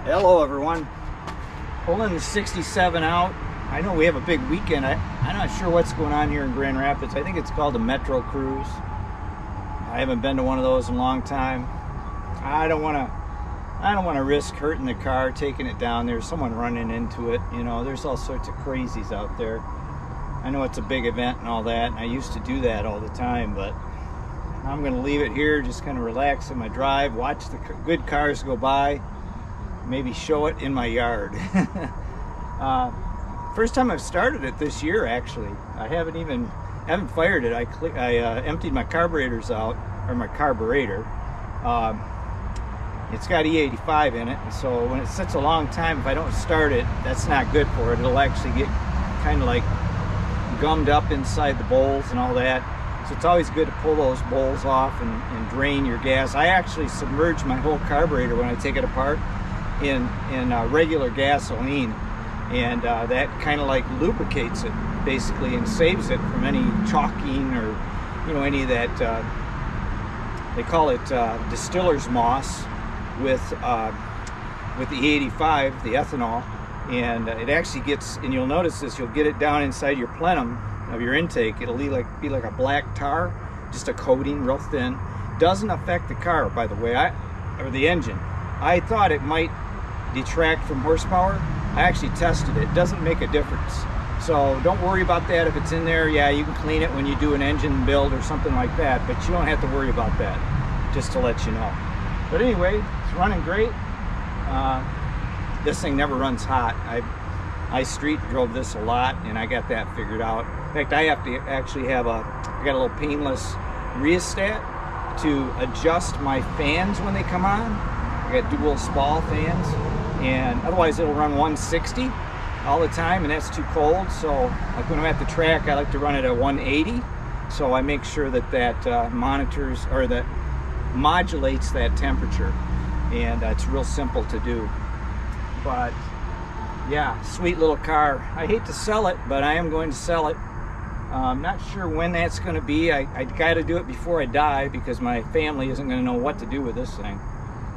Hello everyone, pulling the 67 out. I know we have a big weekend. I'm not sure what's going on here in Grand Rapids. I think it's called a Metro Cruise. I haven't been to one of those in a long time. I don't want to risk hurting the car, taking it down there, someone running into it. You know, there's all sorts of crazies out there. I know it's a big event and all that, and I used to do that all the time, but I'm going to leave it here, just kind of relax in my drive, watch the good cars go by, maybe show it in my yard. First time I've started it this year, actually. I haven't fired it. I emptied my carburetors out, or my carburetor. It's got E85 in it, and so when it sits a long time, if I don't start it, that's not good for it. It'll actually get kind of like gummed up inside the bowls and all that. So it's always good to pull those bowls off and drain your gas. I actually submerge my whole carburetor when I take it apart in regular gasoline, and that kind of like lubricates it basically and saves it from any chalking or, you know, any of that they call it distiller's moss with the E85, the ethanol, and it actually gets, and you'll notice this, you'll get it down inside your plenum of your intake. It'll be like a black tar, just a coating, real thin. Doesn't affect the car, by the way, or the engine. I thought it might detract from horsepower. I actually tested it. It doesn't make a difference. So don't worry about that if it's in there. Yeah, you can clean it when you do an engine build or something like that, but you don't have to worry about that, just to let you know. But anyway, it's running great. This thing never runs hot. I street drove this a lot, and I got that figured out. In fact, I have to actually have I got a little painless rheostat to adjust my fans when they come on. I got dual spall fans, and otherwise it'll run 160 all the time, and that's too cold. So like when I'm at the track, I like to run it at 180. So I make sure that monitors, or that modulates that temperature, and it's real simple to do. But yeah, sweet little car. I hate to sell it, but I am going to sell it. I'm not sure when that's going to be. I got to do it before I die, because my family isn't going to know what to do with this thing.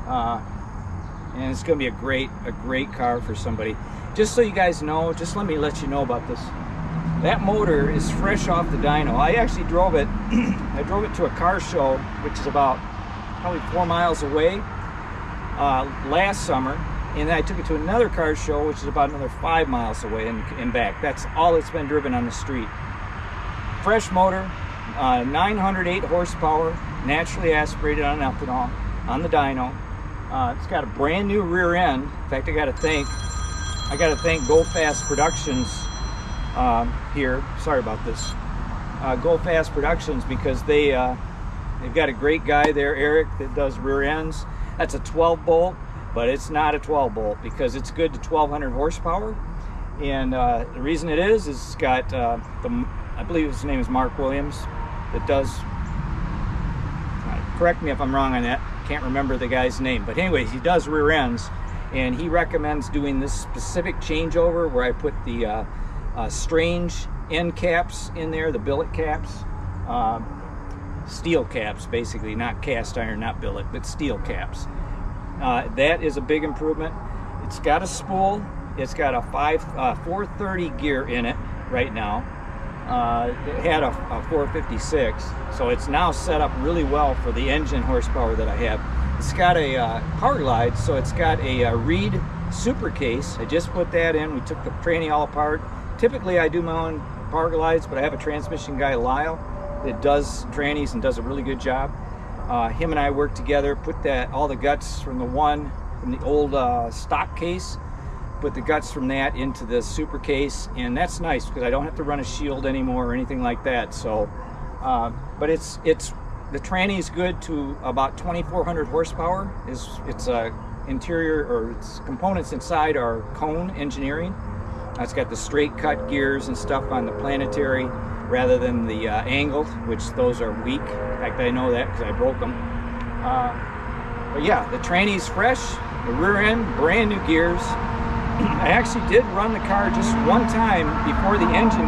And it's going to be a great car for somebody. Just so you guys know, just let me let you know about this. That motor is fresh off the dyno. I actually drove it. I drove it to a car show, which is about probably 4 miles away, last summer. And then I took it to another car show, which is about another 5 miles away and back. That's all it's been driven on the street. Fresh motor, 908 horsepower, naturally aspirated on ethanol, on the dyno. It's got a brand new rear end. In fact, I got to thank Go Fast Productions here. Sorry about this. Go Fast Productions, because they've got a great guy there, Eric, that does rear ends. That's a 12 bolt. But it's not a 12 bolt, because it's good to 1200 horsepower. And the reason it is it's got I believe his name is Mark Williams, that does, correct me if I'm wrong on that, can't remember the guy's name, but anyways, he does rear ends, and he recommends doing this specific changeover where I put the strange end caps in there, the billet caps, steel caps basically, not cast iron, not billet, but steel caps. That is a big improvement. It's got a spool. It's got a 430 gear in it right now. It had a 456, so it's now set up really well for the engine horsepower that I have. It's got a power glide, so it's got a Reed super case. I just put that in. We took the tranny all apart. Typically I do my own power glides, but I have a transmission guy, Lyle, that does trannies and does a really good job. Him and I worked together, put all the guts from the old stock case, put the guts from that into the super case, and that's nice because I don't have to run a shield anymore or anything like that. So, but the tranny is good to about 2400 horsepower. Its interior, or its components inside, are Cone Engineering. It's got the straight cut gears and stuff on the planetary, rather than the angled, which those are weak. In fact, I know that because I broke them. But yeah, the tranny's fresh, the rear end, brand new gears. I actually did run the car just one time before the engine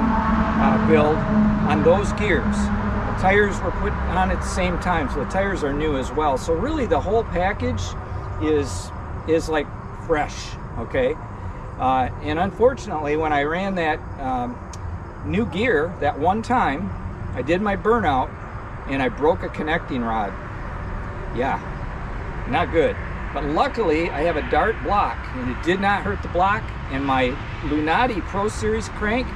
build on those gears. The tires were put on at the same time, so the tires are new as well. So really the whole package is like fresh, okay? And unfortunately, when I ran that new gear that one time, I did my burnout and I broke a connecting rod. Yeah, not good. But luckily, I have a Dart block and it did not hurt the block. And my Lunati Pro Series crank,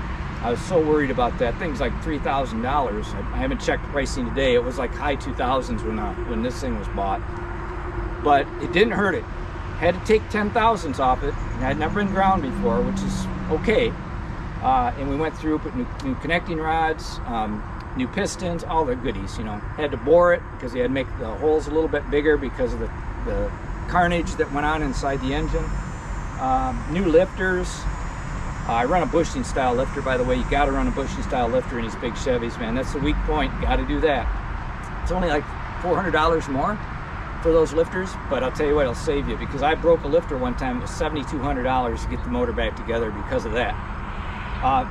I was so worried about that. Thing's like $3,000. I haven't checked pricing today. It was like high 2000s when this thing was bought. But it didn't hurt it. Had to take 10,000s off it. It had never been ground before, which is okay. And we went through, put new connecting rods, new pistons, all the goodies, you know. Had to bore it because they had to make the holes a little bit bigger because of the carnage that went on inside the engine. New lifters. I run a bushing style lifter, by the way. You got to run a bushing style lifter in these big Chevys, man. That's the weak point. Got to do that. It's only like $400 more for those lifters, but I'll tell you what, it'll save you, because I broke a lifter one time. It was $7,200 to get the motor back together because of that.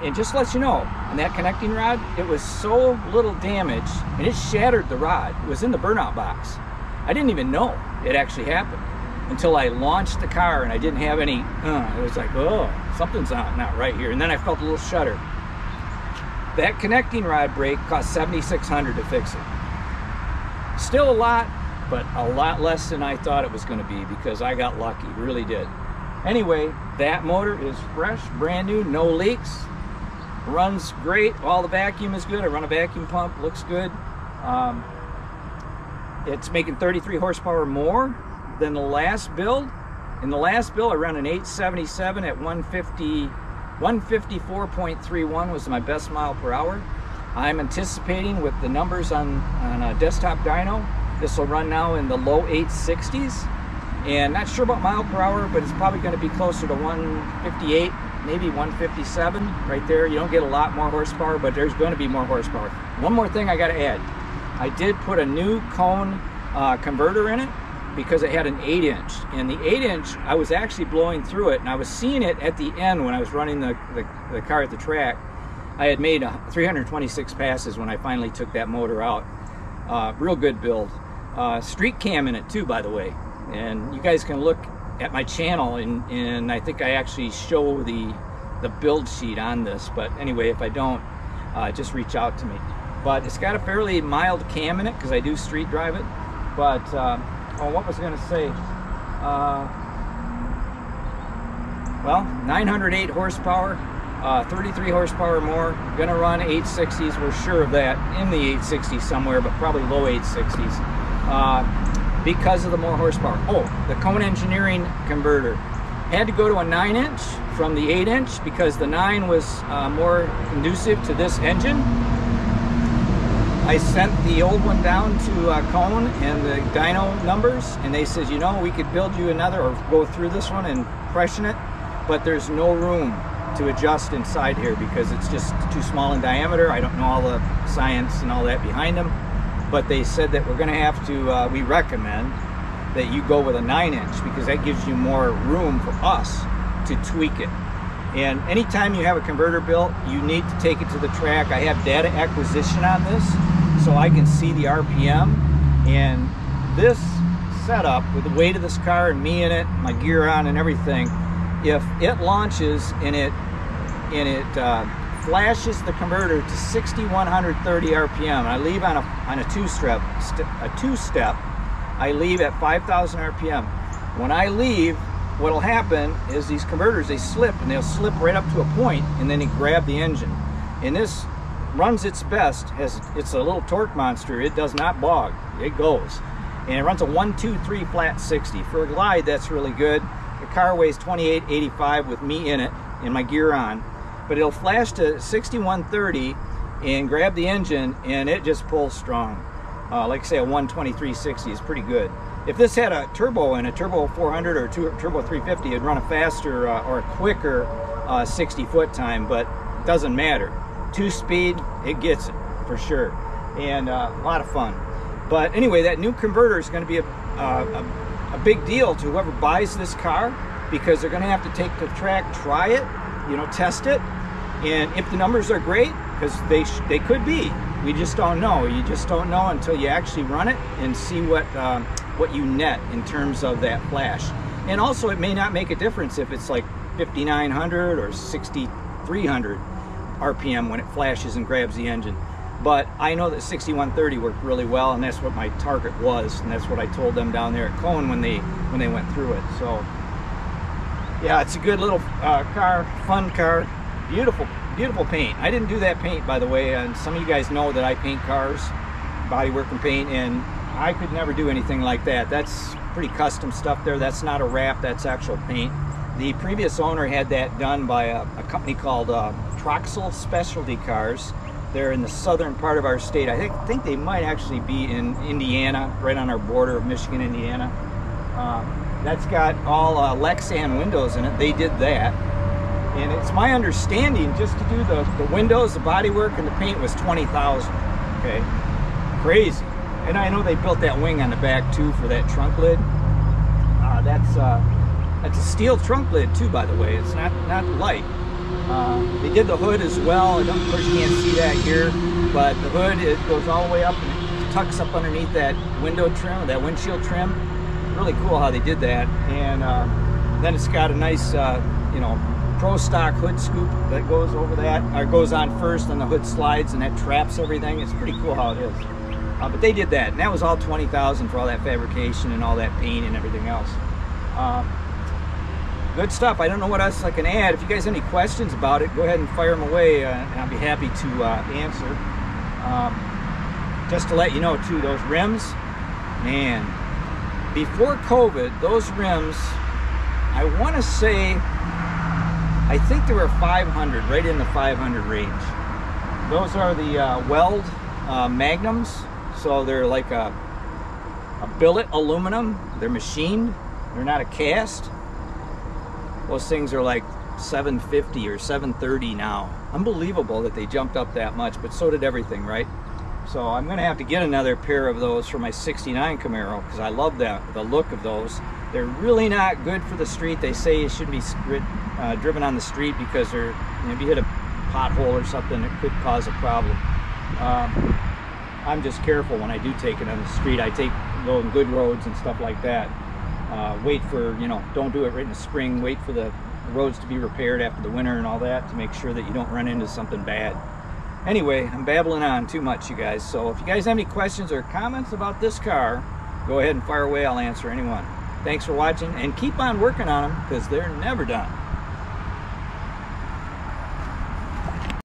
And just to let you know, on that connecting rod, it was so little damage, and it shattered the rod. It was in the burnout box. I didn't even know it actually happened until I launched the car and I didn't have any, it was like, oh, something's not right here. And then I felt a little shudder. That connecting rod break cost $7,600 to fix it. Still a lot, but a lot less than I thought it was going to be, because I got lucky, really did. Anyway, that motor is fresh, brand new, no leaks, runs great. All the vacuum is good. I run a vacuum pump, looks good. It's making 33 horsepower more than the last build. In the last build, I ran an 877 at 154.31 was my best mile per hour. I'm anticipating with the numbers on a desktop dyno, this will run now in the low 860s. And not sure about mile per hour, but it's probably going to be closer to 158, maybe 157 right there. You don't get a lot more horsepower, but there's going to be more horsepower. One more thing I got to add. I did put a new cone converter in it because it had an 8-inch. And the 8-inch, I was actually blowing through it, and I was seeing it at the end when I was running the car at the track. I had made 326 passes when I finally took that motor out. Real good build. Street cam in it too, by the way. And you guys can look at my channel, and I think I actually show the build sheet on this. But anyway, if I don't, just reach out to me. But it's got a fairly mild cam in it because I do street drive it. But oh, what was I going to say? Well, 908 horsepower, 33 horsepower more. Gonna run 860s. We're sure of that, in the 860s somewhere, but probably low 860s. Because of the more horsepower. Oh, the Cone Engineering converter. Had to go to a 9-inch from the 8-inch because the 9 was more conducive to this engine. I sent the old one down to Cone and the dyno numbers, and they said, you know, we could build you another or go through this one and freshen it, but there's no room to adjust inside here because it's just too small in diameter. I don't know all the science and all that behind them. But they said that we're going to have to, we recommend that you go with a 9-inch because that gives you more room for us to tweak it. And anytime you have a converter built, you need to take it to the track. I have data acquisition on this so I can see the RPM. And this setup with the weight of this car and me in it, my gear on and everything, if it launches and it flashes the converter to 6,130 RPM. I leave on a two-step. I leave at 5,000 RPM. When I leave, what'll happen is these converters, they slip, and they'll slip right up to a point, and then they grab the engine. And this runs its best. It's a little torque monster. It does not bog. It goes. And it runs a 1-2-3 flat 60. For a glide, that's really good. The car weighs 2885 with me in it and my gear on. But it'll flash to 6130 and grab the engine, and it just pulls strong. Like I say, a 12360 is pretty good. If this had a turbo in a turbo 400 or turbo 350, it'd run a faster or a quicker 60 foot time, but it doesn't matter. 2-speed, it gets it for sure, and a lot of fun. But anyway, that new converter is going to be a big deal to whoever buys this car, because they're going to have to take the track, try it, you know, test it, and if the numbers are great, because they could be, we just don't know. You just don't know until you actually run it and see what you net in terms of that flash. And also it may not make a difference if it's like 5,900 or 6,300 RPM when it flashes and grabs the engine. But I know that 6130 worked really well, and that's what my target was, and that's what I told them down there at Cone when they went through it. So yeah, it's a good little car, fun car, beautiful paint. I didn't do that paint, by the way, and some of you guys know that I paint cars, bodywork and paint, and I could never do anything like that. That's pretty custom stuff there. That's not a wrap, that's actual paint. The previous owner had that done by a company called Troxel Specialty Cars. They're in the southern part of our state. I think they might actually be in Indiana, right on our border of Michigan, Indiana. That's got all Lexan windows in it. They did that. And it's my understanding just to do the windows, the bodywork, and the paint was $20,000. Okay, crazy. And I know they built that wing on the back too for that trunk lid. That's a steel trunk lid too, by the way. It's not light. They did the hood as well. Of course, you can't see that here, but the hood, it goes all the way up and it tucks up underneath that window trim, that windshield trim. Really cool how they did that. And then it's got a nice, you know, pro stock hood scoop that goes over that, or goes on first, and the hood slides and that traps everything. It's pretty cool how it is. But they did that, and that was all $20,000 for all that fabrication and all that paint and everything else. Good stuff. I don't know what else I can add. If you guys have any questions about it, go ahead and fire them away, and I'll be happy to answer. Just to let you know too, those rims, man, before COVID, those rims, I want to say, I think they were 500, right in the 500 range. Those are the Weld Magnums, so they're like a billet aluminum. They're machined, they're not a cast. Those things are like 750 or 730 now. Unbelievable that they jumped up that much, but so did everything, right? So I'm gonna have to get another pair of those for my 69 Camaro, because I love the look of those. They're really not good for the street. They say you shouldn't be driven on the street because they're, you know, if you hit a pothole or something, it could cause a problem. I'm just careful when I do take it on the street. I go in good roads and stuff like that. Wait for, you know, don't do it right in the spring. Wait for the roads to be repaired after the winter and all that to make sure that you don't run into something bad. Anyway, I'm babbling on too much, you guys. So if you guys have any questions or comments about this car, go ahead and fire away. I'll answer anyone. Thanks for watching, and keep on working on them because they're never done.